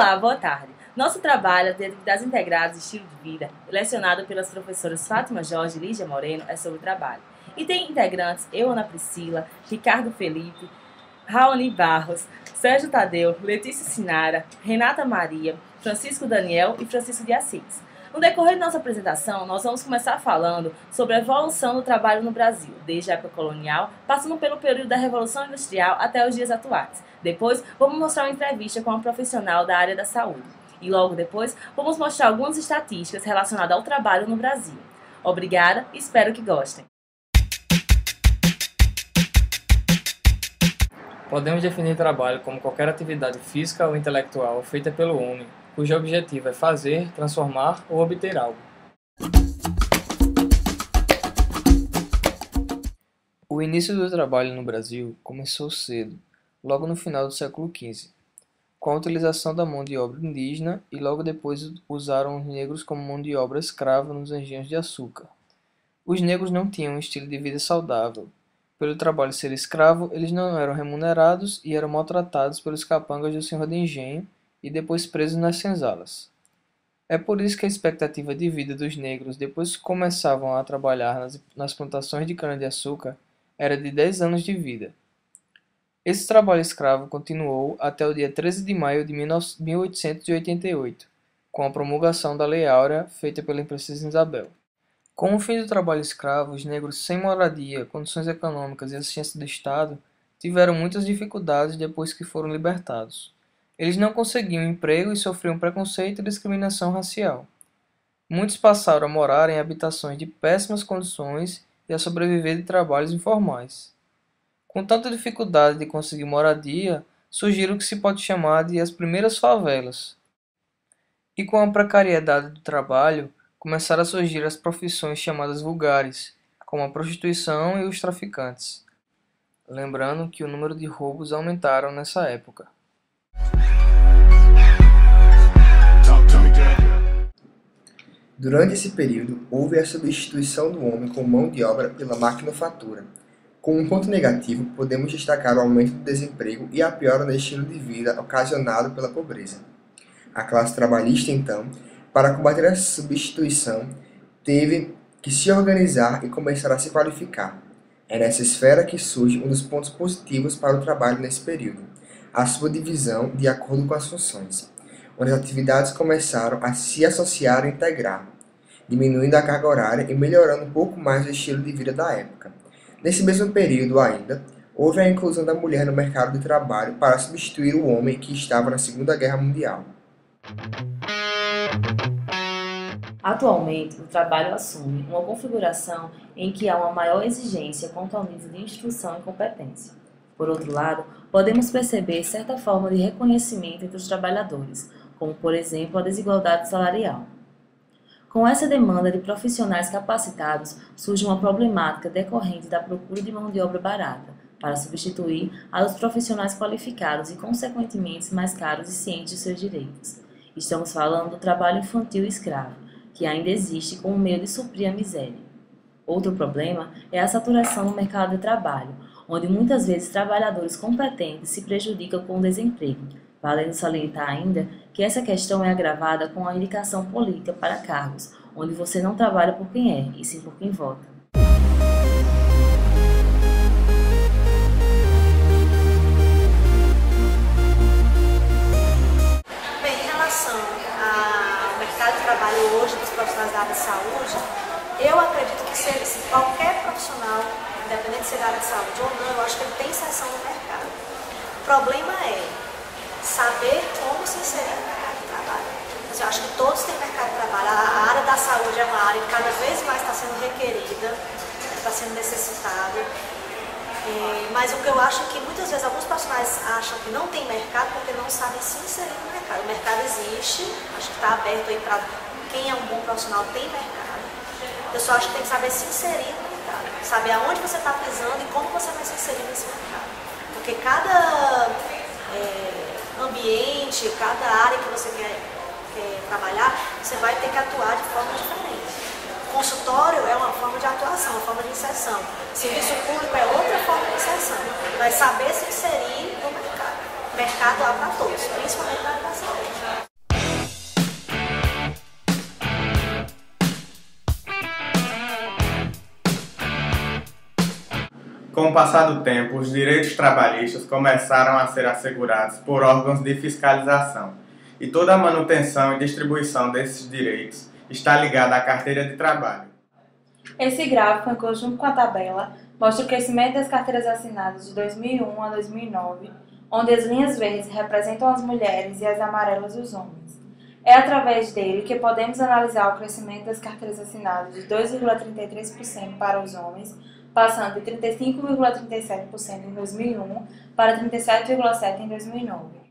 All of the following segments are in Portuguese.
Olá, boa tarde. Nosso trabalho de atividades integradas e estilo de vida, lecionado pelas professoras Fátima Jorge e Lígia Moreno, é sobre o trabalho. E tem integrantes eu, Ana Priscila, Ricardo Felipe, Raoni Barros, Sérgio Tadeu, Letícia Sinara, Renata Maria, Francisco Daniel e Francisco de Assis. No decorrer de nossa apresentação, nós vamos começar falando sobre a evolução do trabalho no Brasil, desde a época colonial, passando pelo período da Revolução Industrial até os dias atuais. Depois, vamos mostrar uma entrevista com uma profissional da área da saúde. E logo depois, vamos mostrar algumas estatísticas relacionadas ao trabalho no Brasil. Obrigada e espero que gostem. Podemos definir trabalho como qualquer atividade física ou intelectual feita pelo homem, cujo objetivo é fazer, transformar ou obter algo. O início do trabalho no Brasil começou cedo, logo no final do século XV, com a utilização da mão de obra indígena e logo depois usaram os negros como mão de obra escrava nos engenhos de açúcar. Os negros não tinham um estilo de vida saudável. Pelo trabalho ser escravo, eles não eram remunerados e eram maltratados pelos capangas do senhor de engenho e depois presos nas senzalas. É por isso que a expectativa de vida dos negros depois que começavam a trabalhar nas plantações de cana-de-açúcar era de 10 anos de vida. Esse trabalho escravo continuou até o dia 13 de maio de 1888, com a promulgação da Lei Áurea feita pela Princesa Isabel. Com o fim do trabalho escravo, os negros sem moradia, condições econômicas e assistência do Estado tiveram muitas dificuldades depois que foram libertados. Eles não conseguiam emprego e sofriam preconceito e discriminação racial. Muitos passaram a morar em habitações de péssimas condições e a sobreviver de trabalhos informais. Com tanta dificuldade de conseguir moradia, surgiram o que se pode chamar de as primeiras favelas. E com a precariedade do trabalho, começaram a surgir as profissões chamadas vulgares, como a prostituição e os traficantes. Lembrando que o número de roubos aumentaram nessa época. Durante esse período, houve a substituição do homem como mão de obra pela maquinofatura. Como um ponto negativo, podemos destacar o aumento do desemprego e a piora no estilo de vida ocasionado pela pobreza. A classe trabalhista, então, para combater essa substituição, teve que se organizar e começar a se qualificar. É nessa esfera que surge um dos pontos positivos para o trabalho nesse período, a sua divisão de acordo com as funções, onde as atividades começaram a se associar e integrar, diminuindo a carga horária e melhorando um pouco mais o estilo de vida da época. Nesse mesmo período ainda, houve a inclusão da mulher no mercado de trabalho para substituir o homem que estava na Segunda Guerra Mundial. Atualmente, o trabalho assume uma configuração em que há uma maior exigência quanto ao nível de instrução e competência. Por outro lado, podemos perceber certa forma de reconhecimento entre os trabalhadores, como, por exemplo, a desigualdade salarial. Com essa demanda de profissionais capacitados, surge uma problemática decorrente da procura de mão de obra barata, para substituir a dos profissionais qualificados e, consequentemente, mais caros e cientes de seus direitos. Estamos falando do trabalho infantil e escravo, que ainda existe como meio de suprir a miséria. Outro problema é a saturação no mercado de trabalho, onde muitas vezes trabalhadores competentes se prejudicam com o desemprego, valendo salientar ainda que essa questão é agravada com a indicação política para cargos, onde você não trabalha por quem é, e sim por quem vota. Bem, em relação ao mercado de trabalho hoje dos profissionais da área de saúde, eu acredito que se qualquer profissional, independente de ser da área de saúde ou não, eu acho que ele tem inserção no mercado. O problema é saber como se inserir no mercado de trabalho. Mas eu acho que todos têm mercado de trabalho. A área da saúde é uma área que cada vez mais está sendo requerida, está sendo necessitada. Mas o que eu acho é que muitas vezes alguns profissionais acham que não tem mercado porque não sabem se inserir no mercado. O mercado existe, acho que está aberto aí para quem é um bom profissional, tem mercado. Eu só acho que tem que saber se inserir no mercado, saber aonde você está pisando e como você vai se inserir nesse mercado. Porque cada ambiente, cada área que você quer trabalhar, você vai ter que atuar de forma diferente. Consultório é uma forma de atuação, uma forma de inserção. Serviço público é outra forma de inserção. Vai saber se inserir no mercado. O mercado é para todos, principalmente na área da saúde. Com o passar do tempo, os direitos trabalhistas começaram a ser assegurados por órgãos de fiscalização, e toda a manutenção e distribuição desses direitos está ligada à carteira de trabalho. Esse gráfico, em conjunto com a tabela, mostra o crescimento das carteiras assinadas de 2001 a 2009, onde as linhas verdes representam as mulheres e as amarelas os homens. É através dele que podemos analisar o crescimento das carteiras assinadas de 2,33% para os homens, passando de 35,37% em 2001 para 37,7% em 2009.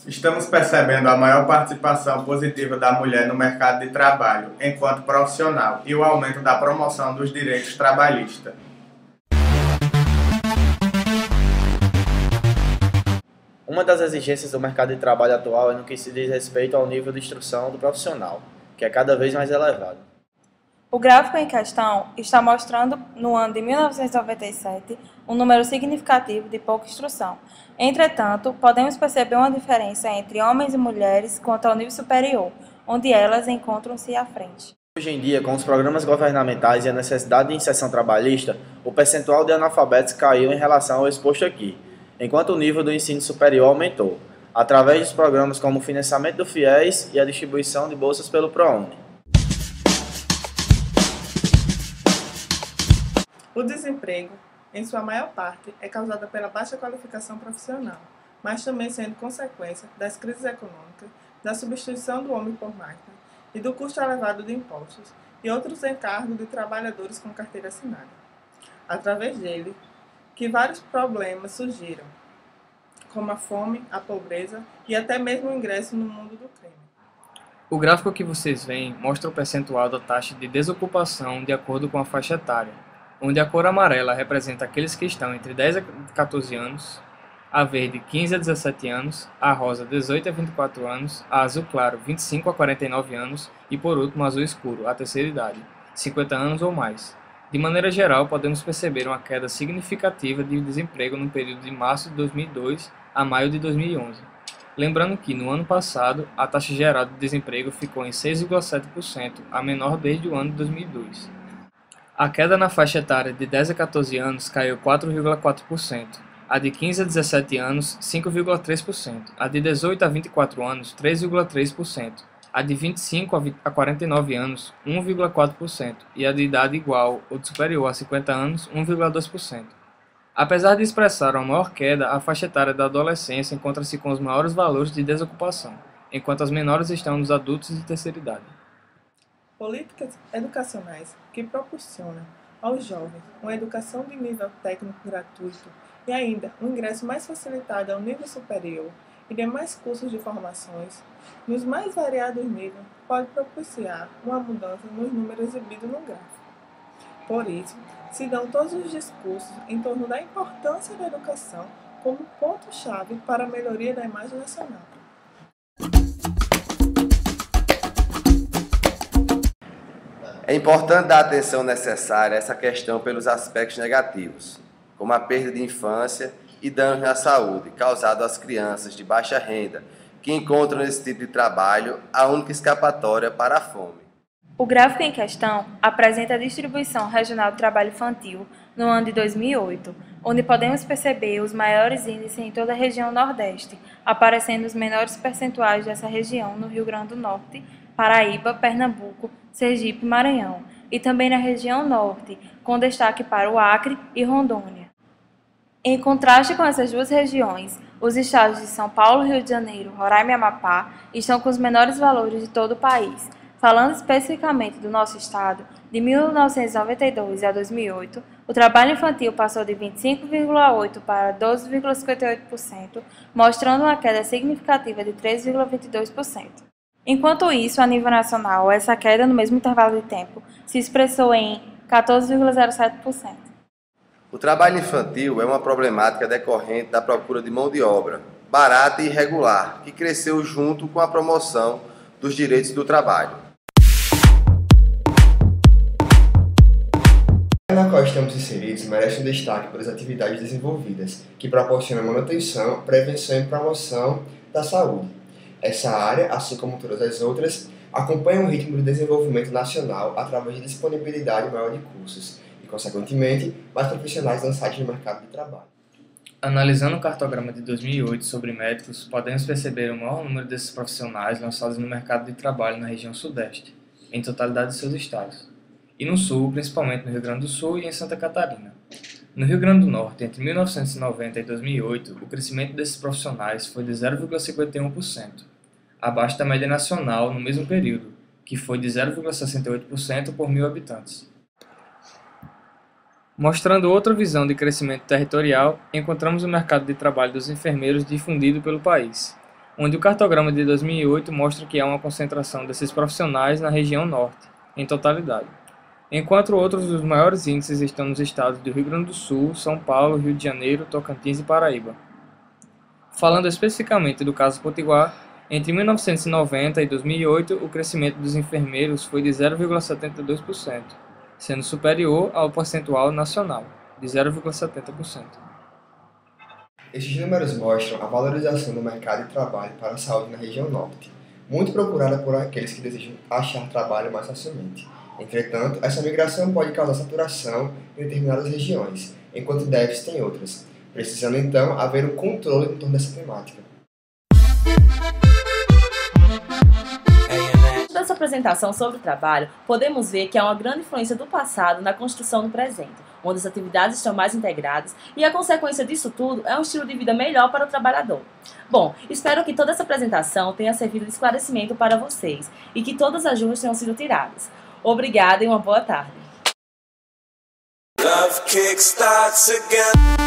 Estamos percebendo a maior participação positiva da mulher no mercado de trabalho enquanto profissional e o aumento da promoção dos direitos trabalhistas. Uma das exigências do mercado de trabalho atual é no que se diz respeito ao nível de instrução do profissional, que é cada vez mais elevado. O gráfico em questão está mostrando, no ano de 1997, um número significativo de pouca instrução. Entretanto, podemos perceber uma diferença entre homens e mulheres quanto ao nível superior, onde elas encontram-se à frente. Hoje em dia, com os programas governamentais e a necessidade de inserção trabalhista, o percentual de analfabetos caiu em relação ao exposto aqui, enquanto o nível do ensino superior aumentou, através dos programas como o financiamento do FIES e a distribuição de bolsas pelo ProUni. O desemprego, em sua maior parte, é causado pela baixa qualificação profissional, mas também sendo consequência das crises econômicas, da substituição do homem por máquina e do custo elevado de impostos e outros encargos de trabalhadores com carteira assinada. Através dele, que vários problemas surgiram, como a fome, a pobreza e até mesmo o ingresso no mundo do crime. O gráfico que vocês veem mostra o percentual da taxa de desocupação de acordo com a faixa etária, onde a cor amarela representa aqueles que estão entre 10 a 14 anos, a verde 15 a 17 anos, a rosa 18 a 24 anos, a azul claro 25 a 49 anos e por último a azul escuro, a terceira idade, 50 anos ou mais. De maneira geral, podemos perceber uma queda significativa de desemprego no período de março de 2002 a maio de 2011. Lembrando que, no ano passado, a taxa geral de desemprego ficou em 6,7%, a menor desde o ano de 2002. A queda na faixa etária de 10 a 14 anos caiu 4,4%, a de 15 a 17 anos 5,3%, a de 18 a 24 anos 3,3%, a de 25 a 49 anos 1,4% e a de idade igual ou superior a 50 anos 1,2%. Apesar de expressar uma maior queda, a faixa etária da adolescência encontra-se com os maiores valores de desocupação, enquanto as menores estão nos adultos de terceira idade. Políticas educacionais que proporcionam aos jovens uma educação de nível técnico gratuito e ainda um ingresso mais facilitado ao nível superior e demais cursos de formações, nos mais variados níveis, pode propiciar uma mudança nos números exibidos no gráfico. Por isso, se dão todos os discursos em torno da importância da educação como ponto-chave para a melhoria da imagem nacional. É importante dar a atenção necessária a essa questão pelos aspectos negativos, como a perda de infância e danos na saúde, causado às crianças de baixa renda, que encontram nesse tipo de trabalho a única escapatória para a fome. O gráfico em questão apresenta a distribuição regional do trabalho infantil no ano de 2008, onde podemos perceber os maiores índices em toda a região Nordeste, aparecendo os menores percentuais dessa região no Rio Grande do Norte, Paraíba, Pernambuco, Sergipe e Maranhão, e também na região Norte, com destaque para o Acre e Rondônia. Em contraste com essas duas regiões, os estados de São Paulo, Rio de Janeiro, Roraima e Amapá estão com os menores valores de todo o país. Falando especificamente do nosso estado, de 1992 a 2008, o trabalho infantil passou de 25,8% para 12,58%, mostrando uma queda significativa de 3,22%. Enquanto isso, a nível nacional, essa queda no mesmo intervalo de tempo se expressou em 14,07%. O trabalho infantil é uma problemática decorrente da procura de mão de obra, barata e irregular, que cresceu junto com a promoção dos direitos do trabalho. A área na qual estamos inseridos merece um destaque pelas atividades desenvolvidas, que proporcionam manutenção, prevenção e promoção da saúde. Essa área, assim como todas as outras, acompanha um ritmo de desenvolvimento nacional através de disponibilidade maior de cursos e e, consequentemente, mais profissionais lançados no mercado de trabalho. Analisando o cartograma de 2008 sobre médicos, podemos perceber o maior número desses profissionais lançados no mercado de trabalho na região sudeste, em totalidade de seus estados, e no sul, principalmente no Rio Grande do Sul e em Santa Catarina. No Rio Grande do Norte, entre 1990 e 2008, o crescimento desses profissionais foi de 0,51%, abaixo da média nacional no mesmo período, que foi de 0,68% por 1.000 habitantes. Mostrando outra visão de crescimento territorial, encontramos o mercado de trabalho dos enfermeiros difundido pelo país, onde o cartograma de 2008 mostra que há uma concentração desses profissionais na região norte, em totalidade, enquanto outros dos maiores índices estão nos estados do Rio Grande do Sul, São Paulo, Rio de Janeiro, Tocantins e Paraíba. Falando especificamente do caso Potiguar, entre 1990 e 2008, o crescimento dos enfermeiros foi de 0,72%, sendo superior ao percentual nacional, de 0,70%. Estes números mostram a valorização do mercado de trabalho para a saúde na região norte, muito procurada por aqueles que desejam achar trabalho mais facilmente. Entretanto, essa migração pode causar saturação em determinadas regiões, enquanto déficit em outras, precisando então haver um controle em torno dessa temática. Nessa apresentação sobre o trabalho, podemos ver que há uma grande influência do passado na construção do presente, onde as atividades estão mais integradas e a consequência disso tudo é um estilo de vida melhor para o trabalhador. Bom, espero que toda essa apresentação tenha servido de esclarecimento para vocês e que todas as dúvidas tenham sido tiradas. Obrigada e uma boa tarde. Love kickstarts again.